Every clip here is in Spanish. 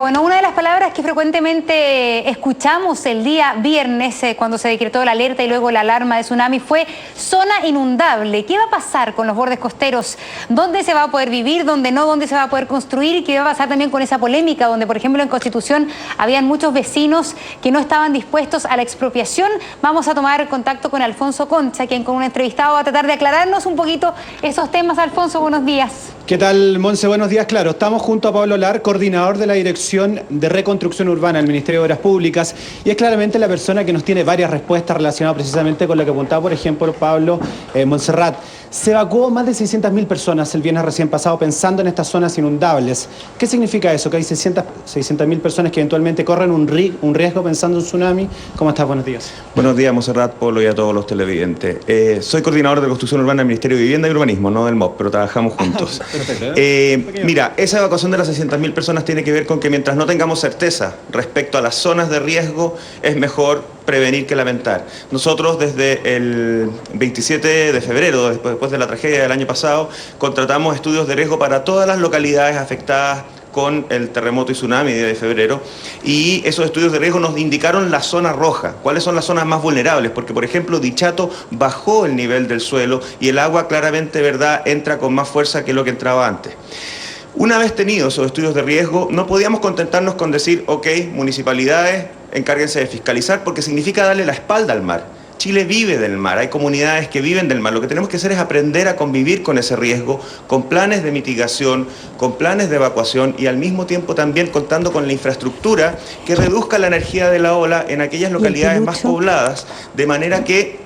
Bueno, una de las palabras que frecuentemente escuchamos el día viernes cuando se decretó la alerta y luego la alarma de tsunami fue zona inundable. ¿Qué va a pasar con los bordes costeros? ¿Dónde se va a poder vivir? ¿Dónde no? ¿Dónde se va a poder construir? ¿Qué va a pasar también con esa polémica donde, por ejemplo, en Constitución habían muchos vecinos que no estaban dispuestos a la expropiación? Vamos a tomar contacto con Alfonso Concha, quien con un entrevistado va a tratar de aclararnos un poquito esos temas. Alfonso, buenos días. ¿Qué tal, Monse? Buenos días. Claro, estamos junto a Pablo Lar, coordinador de la Dirección de Reconstrucción Urbana del Ministerio de Obras Públicas, y es claramente la persona que nos tiene varias respuestas relacionadas precisamente con lo que apuntaba, por ejemplo, Pablo Montserrat. Se evacuó más de 600.000 personas el viernes recién pasado pensando en estas zonas inundables. ¿Qué significa eso? Que hay 600.000 personas que eventualmente corren un riesgo pensando en tsunami. ¿Cómo estás? Buenos días. Buenos días, Montserrat, Pablo y a todos los televidentes. Soy coordinador de Reconstrucción Urbana del Ministerio de Vivienda y Urbanismo, no del MOP, pero trabajamos juntos. Perfecto. Mira, esa evacuación de las 600.000 personas tiene que ver con que mientras no tengamos certeza respecto a las zonas de riesgo, es mejor prevenir que lamentar. Nosotros desde el 27 de febrero, después de la tragedia del año pasado, contratamos estudios de riesgo para todas las localidades afectadas con el terremoto y tsunami de febrero, y esos estudios de riesgo nos indicaron la zona roja, cuáles son las zonas más vulnerables, porque por ejemplo Dichato bajó el nivel del suelo y el agua claramente, ¿verdad?, entra con más fuerza que lo que entraba antes. Una vez tenidos esos estudios de riesgo, no podíamos contentarnos con decir, ok, municipalidades, encárguense de fiscalizar, porque significa darle la espalda al mar. Chile vive del mar, hay comunidades que viven del mar. Lo que tenemos que hacer es aprender a convivir con ese riesgo, con planes de mitigación, con planes de evacuación y al mismo tiempo también contando con la infraestructura que reduzca la energía de la ola en aquellas localidades más pobladas, de manera que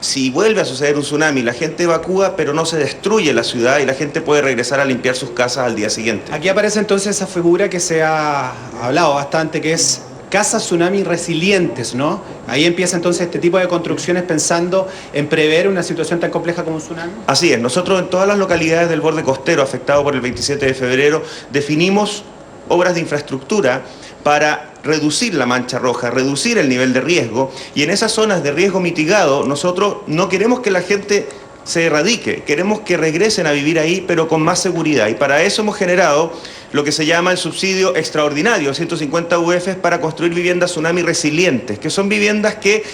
si vuelve a suceder un tsunami, la gente evacúa, pero no se destruye la ciudad y la gente puede regresar a limpiar sus casas al día siguiente. Aquí aparece entonces esa figura que se ha hablado bastante, que es casas tsunami resilientes, ¿no? Ahí empieza entonces este tipo de construcciones pensando en prever una situación tan compleja como un tsunami. Así es, nosotros en todas las localidades del borde costero afectado por el 27 de febrero definimos obras de infraestructura para reducir la mancha roja, reducir el nivel de riesgo, y en esas zonas de riesgo mitigado nosotros no queremos que la gente se erradique, queremos que regresen a vivir ahí, pero con más seguridad, y para eso hemos generado lo que se llama el subsidio extraordinario, 150 UF para construir viviendas tsunami resilientes, que son viviendas que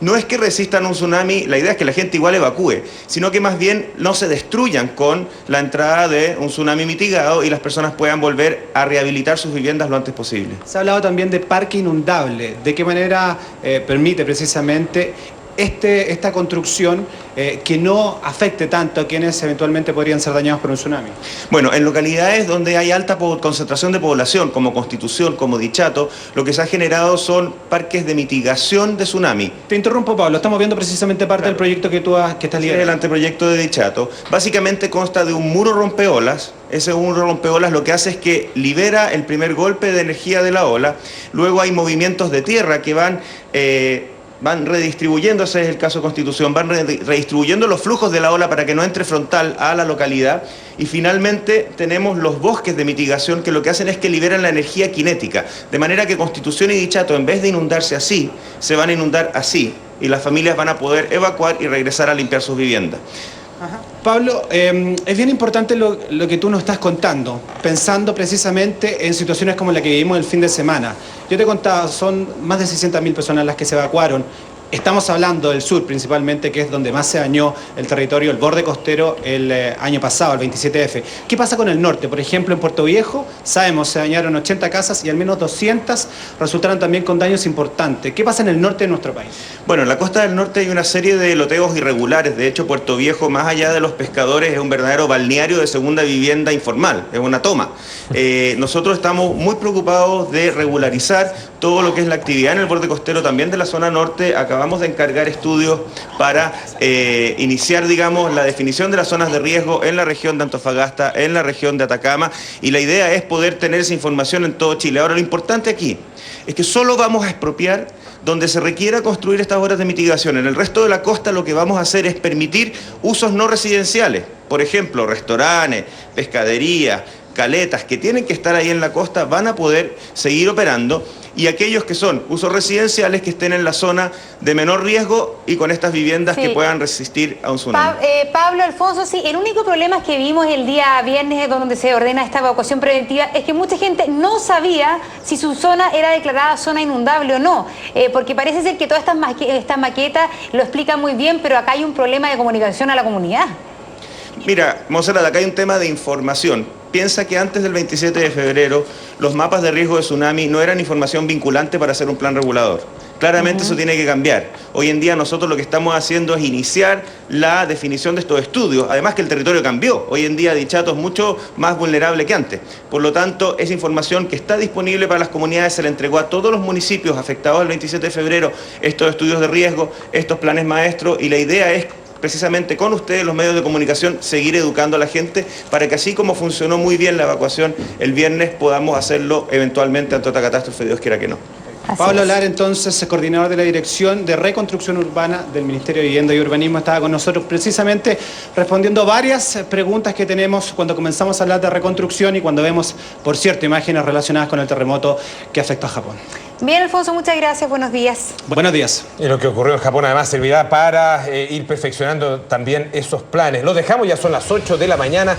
no es que resistan un tsunami, la idea es que la gente igual evacúe, sino que más bien no se destruyan con la entrada de un tsunami mitigado y las personas puedan volver a rehabilitar sus viviendas lo antes posible. Se ha hablado también de parque inundable. ¿De qué manera permite precisamente esta construcción que no afecte tanto a quienes eventualmente podrían ser dañados por un tsunami? Bueno, en localidades donde hay alta concentración de población, como Constitución, como Dichato, lo que se ha generado son parques de mitigación de tsunami. Te interrumpo, Pablo, estamos viendo precisamente parte del proyecto que estás liderando. El anteproyecto de Dichato básicamente consta de un muro rompeolas. Ese muro rompeolas lo que hace es que libera el primer golpe de energía de la ola, luego hay movimientos de tierra que van redistribuyendo, ese es el caso de Constitución, van redistribuyendo los flujos de la ola para que no entre frontal a la localidad, y finalmente tenemos los bosques de mitigación que lo que hacen es que liberan la energía cinética, de manera que Constitución y Dichato, en vez de inundarse así, se van a inundar así, y las familias van a poder evacuar y regresar a limpiar sus viviendas. Ajá. Pablo, es bien importante lo que tú nos estás contando, pensando precisamente en situaciones como la que vivimos el fin de semana. Yo te contaba, son más de 600.000 personas las que se evacuaron. Estamos hablando del sur principalmente, que es donde más se dañó el territorio, el borde costero, el año pasado, el 27F. ¿Qué pasa con el norte? Por ejemplo, en Puerto Viejo, sabemos, se dañaron 80 casas y al menos 200 resultaron también con daños importantes. ¿Qué pasa en el norte de nuestro país? Bueno, en la costa del norte hay una serie de loteos irregulares. De hecho, Puerto Viejo, más allá de los pescadores, es un verdadero balneario de segunda vivienda informal, es una toma. Nosotros estamos muy preocupados de regularizar todo lo que es la actividad en el borde costero, también de la zona norte. Acabamos de encargar estudios para iniciar, digamos, la definición de las zonas de riesgo en la región de Antofagasta, en la región de Atacama, y la idea es poder tener esa información en todo Chile. Ahora, lo importante aquí es que solo vamos a expropiar donde se requiera construir estas obras de mitigación. En el resto de la costa lo que vamos a hacer es permitir usos no residenciales, por ejemplo, restaurantes, pescadería, caletas que tienen que estar ahí en la costa van a poder seguir operando, y aquellos que son usos residenciales que estén en la zona de menor riesgo y con estas viviendas que puedan resistir a un tsunami. Pablo, Alfonso, sí, el único problema que vimos el día viernes donde se ordena esta evacuación preventiva es que mucha gente no sabía si su zona era declarada zona inundable o no, porque parece ser que todas estas maquetas lo explican muy bien, pero acá hay un problema de comunicación a la comunidad. Mira, Monserrat, acá hay un tema de información. Piensa que antes del 27 de febrero los mapas de riesgo de tsunami no eran información vinculante para hacer un plan regulador. Claramente eso tiene que cambiar. Hoy en día nosotros lo que estamos haciendo es iniciar la definición de estos estudios. Además que el territorio cambió. Hoy en día Dichato es mucho más vulnerable que antes. Por lo tanto, esa información que está disponible para las comunidades se le entregó a todos los municipios afectados el 27 de febrero, estos estudios de riesgo, estos planes maestros, y la idea es precisamente con ustedes, los medios de comunicación, seguir educando a la gente para que, así como funcionó muy bien la evacuación el viernes, podamos hacerlo eventualmente ante otra catástrofe, Dios quiera que no. Pablo Lar, entonces, coordinador de la Dirección de Reconstrucción Urbana del Ministerio de Vivienda y Urbanismo, estaba con nosotros precisamente respondiendo varias preguntas que tenemos cuando comenzamos a hablar de reconstrucción y cuando vemos, por cierto, imágenes relacionadas con el terremoto que afectó a Japón. Bien, Alfonso, muchas gracias. Buenos días. Buenos días. Y lo que ocurrió en Japón además servirá para ir perfeccionando también esos planes. Los dejamos, ya son las 8 de la mañana.